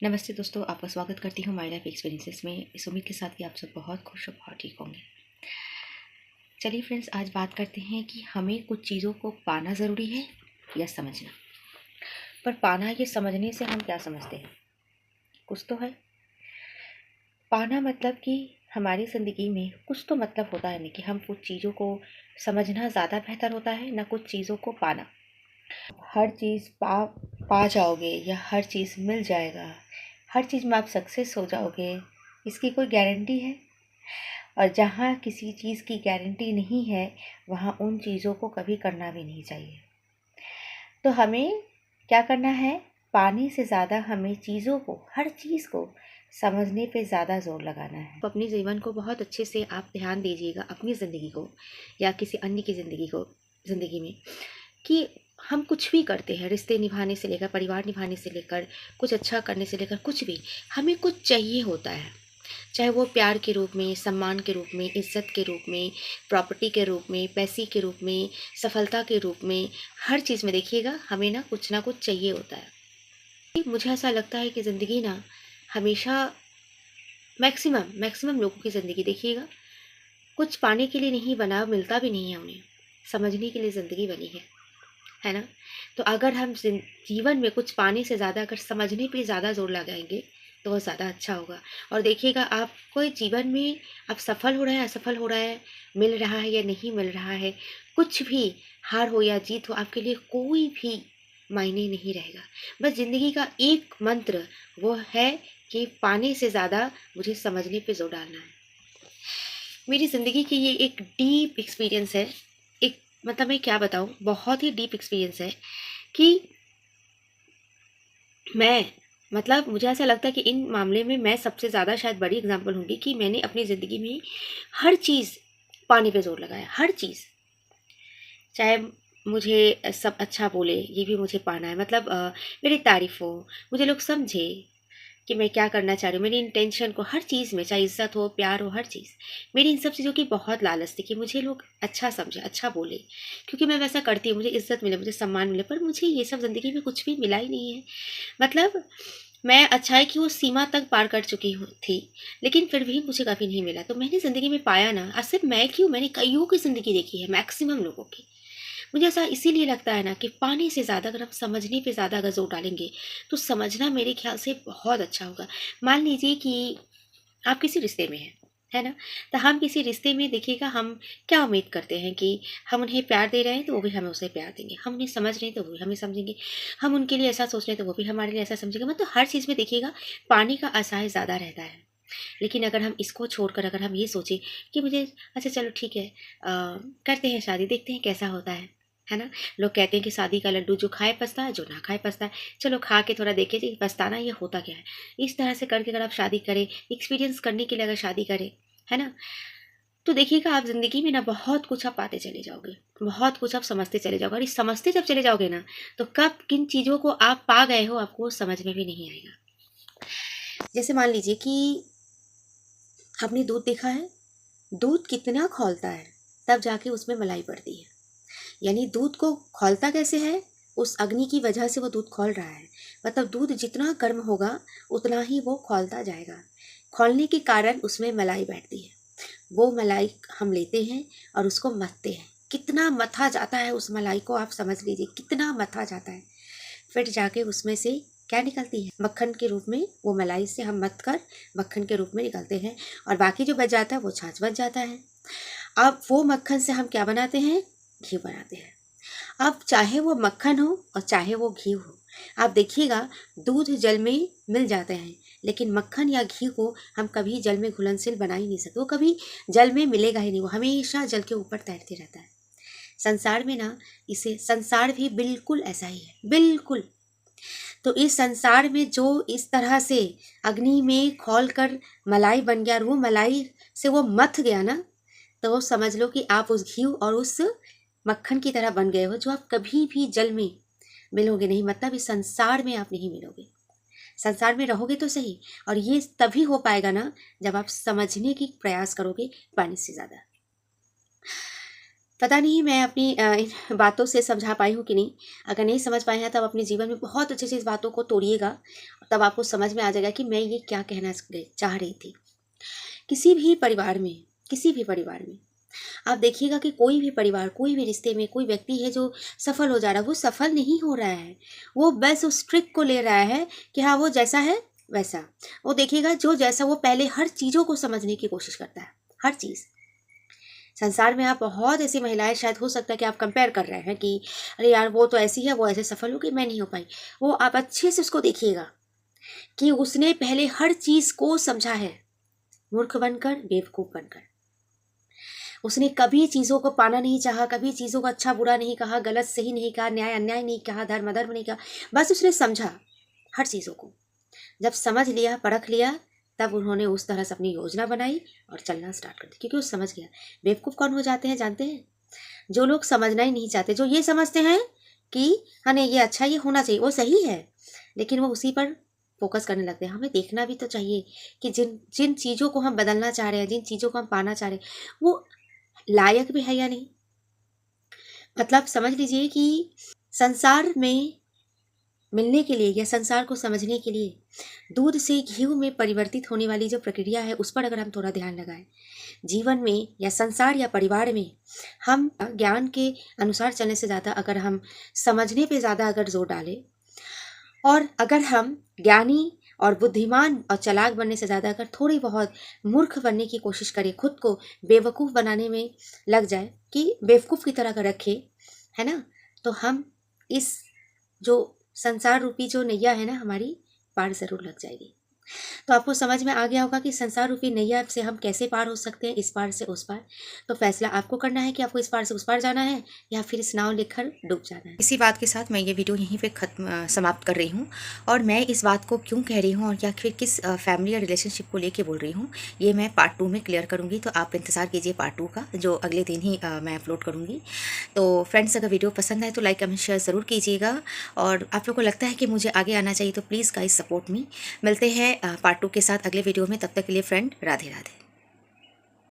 नमस्ते दोस्तों, आपका स्वागत करती हूँ माय लाइफ एक्सपीरियंसेस में। इस उम्मीद के साथ कि आप सब बहुत खुश और बहुत ठीक होंगे। चलिए फ्रेंड्स, आज बात करते हैं कि हमें कुछ चीज़ों को पाना ज़रूरी है या समझना। पर पाना ये समझने से हम क्या समझते हैं, कुछ तो है। पाना मतलब कि हमारी ज़िंदगी में कुछ तो मतलब होता है, नहीं कि हम कुछ चीज़ों को समझना ज़्यादा बेहतर होता है ना कुछ चीज़ों को पाना। हर चीज़ पा जाओगे या हर चीज़ मिल जाएगा, हर चीज़ में आप सक्सेस हो जाओगे, इसकी कोई गारंटी है? और जहाँ किसी चीज़ की गारंटी नहीं है, वहाँ उन चीज़ों को कभी करना भी नहीं चाहिए। तो हमें क्या करना है, पाने से ज़्यादा हमें चीज़ों को, हर चीज़ को समझने पे ज़्यादा जोर लगाना है। तो अपने जीवन को बहुत अच्छे से आप ध्यान दीजिएगा, अपनी ज़िंदगी को या किसी अन्य की ज़िंदगी में, कि हम कुछ भी करते हैं, रिश्ते निभाने से लेकर, परिवार निभाने से लेकर, कुछ अच्छा करने से लेकर, कुछ भी हमें कुछ चाहिए होता है। चाहे वो प्यार के रूप में, सम्मान के रूप में, इज्जत के रूप में, प्रॉपर्टी के रूप में, पैसे के रूप में, सफलता के रूप में, हर चीज़ में देखिएगा हमें ना कुछ चाहिए होता है। मुझे ऐसा लगता है कि ज़िंदगी ना हमेशा मैक्सिमम लोगों की ज़िंदगी देखिएगा कुछ पाने के लिए नहीं बना, मिलता भी नहीं है उन्हें, समझने के लिए ज़िंदगी बनी है ना। तो अगर हम जीवन में कुछ पाने से ज़्यादा अगर समझने पे ज़्यादा जोर लगाएंगे तो वो ज़्यादा अच्छा होगा। और देखिएगा आपको जीवन में आप सफल हो रहे हैं, असफल हो रहा है, मिल रहा है या नहीं मिल रहा है, कुछ भी हार हो या जीत हो, आपके लिए कोई भी मायने नहीं रहेगा। बस ज़िंदगी का एक मंत्र वो है कि पाने से ज़्यादा मुझे समझने पे जोर डालना है। मेरी ज़िंदगी की ये एक डीप एक्सपीरियंस है, एक मतलब मैं क्या बताऊँ, बहुत ही डीप एक्सपीरियंस है कि मैं मतलब मुझे ऐसा लगता है कि इन मामले में मैं सबसे ज़्यादा शायद बड़ी एग्जांपल होंगी कि मैंने अपनी ज़िंदगी में हर चीज़ पाने पे जोर लगाया, हर चीज़। चाहे मुझे सब अच्छा बोले, ये भी मुझे पाना है, मतलब मेरी तारीफ़ हो, मुझे लोग समझे कि मैं क्या करना चाह रही हूँ, मेरी इंटेंशन को, हर चीज़ में, चाहे इज़्ज़त हो, प्यार हो, हर चीज़। मेरी इन सब चीज़ों की बहुत लालच थी कि मुझे लोग अच्छा समझे, अच्छा बोले, क्योंकि मैं वैसा करती हूँ, मुझे इज़्ज़त मिले, मुझे सम्मान मिले। पर मुझे ये सब ज़िंदगी में कुछ भी मिला ही नहीं है। मतलब मैं अच्छाई की वो सीमा तक पार कर चुकी हूँ थी, लेकिन फिर भी मुझे कभी नहीं मिला। तो मैंने ज़िंदगी में पाया ना, आज सिर्फ मैं क्यों, मैंने कईयों की ज़िंदगी देखी है, मैक्सिमम लोगों की। मुझे ऐसा इसीलिए लगता है ना कि पाने से ज़्यादा अगर हम समझने पे ज़्यादा अगर जोर डालेंगे तो समझना मेरे ख्याल से बहुत अच्छा होगा। मान लीजिए कि आप किसी रिश्ते में हैं, है ना? तो हम किसी रिश्ते में देखिएगा हम क्या उम्मीद करते हैं कि हम उन्हें प्यार दे रहे हैं तो वो भी हमें उसे प्यार देंगे, हम उन्हें समझ रहे हैं तो वो भी हमें समझेंगे, हम उनके लिए ऐसा सोच रहे हैं तो वो भी हमारे लिए ऐसा समझेंगे। मतलब हर चीज़ में देखिएगा पाने का आशय ज़्यादा रहता है। लेकिन अगर हम इसको छोड़कर अगर हम ये सोचें कि मुझे अच्छा चलो ठीक है, करते हैं शादी, देखते हैं कैसा होता है ना। लोग कहते हैं कि शादी का लड्डू जो खाए पछता है, जो ना खाए पछता है। चलो खा के थोड़ा देखे जी पछताना ये होता क्या है। इस तरह से करके अगर आप शादी करें, एक्सपीरियंस करने के लिए अगर शादी करें, है ना, तो देखिएगा आप ज़िंदगी में ना बहुत कुछ आप पाते चले जाओगे, बहुत कुछ आप समझते चले जाओगे। और इस समझते जब चले जाओगे ना, तो कब किन चीज़ों को आप पा गए हो आपको समझ में भी नहीं आएगा। जैसे मान लीजिए कि आपने दूध देखा है, दूध कितना खौलता है तब जाके उसमें मलाई पड़ती है। यानी दूध को खौलता कैसे है, उस अग्नि की वजह से वो दूध खौल रहा है। मतलब दूध जितना गर्म होगा उतना ही वो खौलता जाएगा। खौलने के कारण उसमें मलाई बैठती है। वो मलाई हम लेते हैं और उसको मथते हैं। कितना मथा जाता है उस मलाई को, आप समझ लीजिए कितना मथा जाता है। फिर जाके उसमें से क्या निकलती है, मक्खन के रूप में। वो मलाई से हम मथ कर मक्खन के रूप में निकलते हैं और बाकी जो बच जाता है वो छाछ बच जाता है। अब वो मक्खन से हम क्या बनाते हैं, घी बनाते हैं। अब चाहे वो मक्खन हो और चाहे वो घी हो, आप देखिएगा दूध जल में मिल जाते हैं, लेकिन मक्खन या घी को हम कभी जल में घुलनशील बना ही नहीं सकते। वो कभी जल में मिलेगा ही नहीं, वो हमेशा जल के ऊपर तैरते रहता है। संसार में ना, इसे संसार भी बिल्कुल ऐसा ही है, बिल्कुल। तो इस संसार में जो इस तरह से अग्नि में खौल कर मलाई बन गया और वो मलाई से वो मथ गया ना, तो समझ लो कि आप उस घी और उस मक्खन की तरह बन गए हो, जो आप कभी भी जल में मिलोगे नहीं। मतलब इस संसार में आप नहीं मिलोगे। संसार में रहोगे तो सही, और ये तभी हो पाएगा ना जब आप समझने की प्रयास करोगे पानी से ज़्यादा। पता नहीं मैं अपनी इन बातों से समझा पाई हूँ कि नहीं। अगर नहीं समझ पाए हैं तब अपने जीवन में बहुत अच्छे से इस बातों को तोड़िएगा, तब आपको समझ में आ जाएगा कि मैं ये क्या कहना चाह रही थी। किसी भी परिवार में, किसी भी परिवार में आप देखिएगा कि कोई भी परिवार, कोई भी रिश्ते में कोई व्यक्ति है जो सफल हो जा रहा है, वो सफल नहीं हो रहा है। वो बस उस ट्रिक को ले रहा है कि हाँ वो जैसा है वैसा। वो देखिएगा जो जैसा, वो पहले हर चीज़ों को समझने की कोशिश करता है, हर चीज़। संसार में आप बहुत ऐसी महिलाएं शायद हो सकता है कि आप कंपेयर कर रहे हैं कि अरे यार वो तो ऐसी है, वो ऐसे सफल हो गई, मैं नहीं हो पाई। वो आप अच्छे से उसको देखिएगा कि उसने पहले हर चीज़ को समझा है, मूर्ख बनकर, बेवकूफ़ बनकर। उसने कभी चीज़ों को पाना नहीं चाहा, कभी चीज़ों को अच्छा बुरा नहीं कहा, गलत सही नहीं कहा, न्याय अन्याय नहीं कहा, धर्म अधर्म नहीं कहा। बस उसने समझा हर चीज़ों को। जब समझ लिया, परख लिया, तब उन्होंने उस तरह से अपनी योजना बनाई और चलना स्टार्ट कर दी, क्योंकि वो समझ गया। बेवकूफ़ कौन हो जाते हैं जानते हैं? जो लोग समझना ही नहीं चाहते, जो ये समझते हैं कि हाँ नहीं ये अच्छा, ये होना चाहिए, वो सही है, लेकिन वो उसी पर फोकस करने लगते हैं। हमें देखना भी तो चाहिए कि जिन जिन चीज़ों को हम बदलना चाह रहे हैं, जिन चीज़ों को हम पाना चाह रहे हैं, वो लायक भी है या नहीं। मतलब समझ लीजिए कि संसार में मिलने के लिए या संसार को समझने के लिए दूध से घी में परिवर्तित होने वाली जो प्रक्रिया है, उस पर अगर हम थोड़ा ध्यान लगाएं, जीवन में या संसार या परिवार में हम ज्ञान के अनुसार चलने से ज़्यादा अगर हम समझने पे ज़्यादा अगर जोर डालें, और अगर हम ज्ञानी और बुद्धिमान और चालाक बनने से ज़्यादा अगर थोड़ी बहुत मूर्ख बनने की कोशिश करें, खुद को बेवकूफ़ बनाने में लग जाए कि बेवकूफ़ की तरह कर रखे, है ना, तो हम इस जो संसार रूपी जो नैया है ना हमारी, पार ज़रूर लग जाएगी। तो आपको समझ में आ गया होगा कि संसार रूपी नैया से हम कैसे पार हो सकते हैं, इस पार से उस पार। तो फैसला आपको करना है कि आपको इस पार से उस पार जाना है या फिर इस नाव लेकर डूब जाना है। इसी बात के साथ मैं ये वीडियो यहीं पे समाप्त कर रही हूँ। और मैं इस बात को क्यों कह रही हूँ और या फिर किस फैमिली या रिलेशनशिप को लेके बोल रही हूँ, ये मैं पार्ट 2 में क्लियर करूँगी। तो आप इंतज़ार कीजिए पार्ट 2 का, जो अगले दिन ही मैं अपलोड करूँगी। तो फ्रेंड्स, अगर वीडियो पसंद आए तो लाइक कमेंट शेयर ज़रूर कीजिएगा। और आप लोग को लगता है कि मुझे आगे आना चाहिए तो प्लीज़ गाइस सपोर्ट मी। मिलते हैं पार्ट 2 के साथ अगले वीडियो में। तब तक के लिए फ्रेंड, राधे राधे।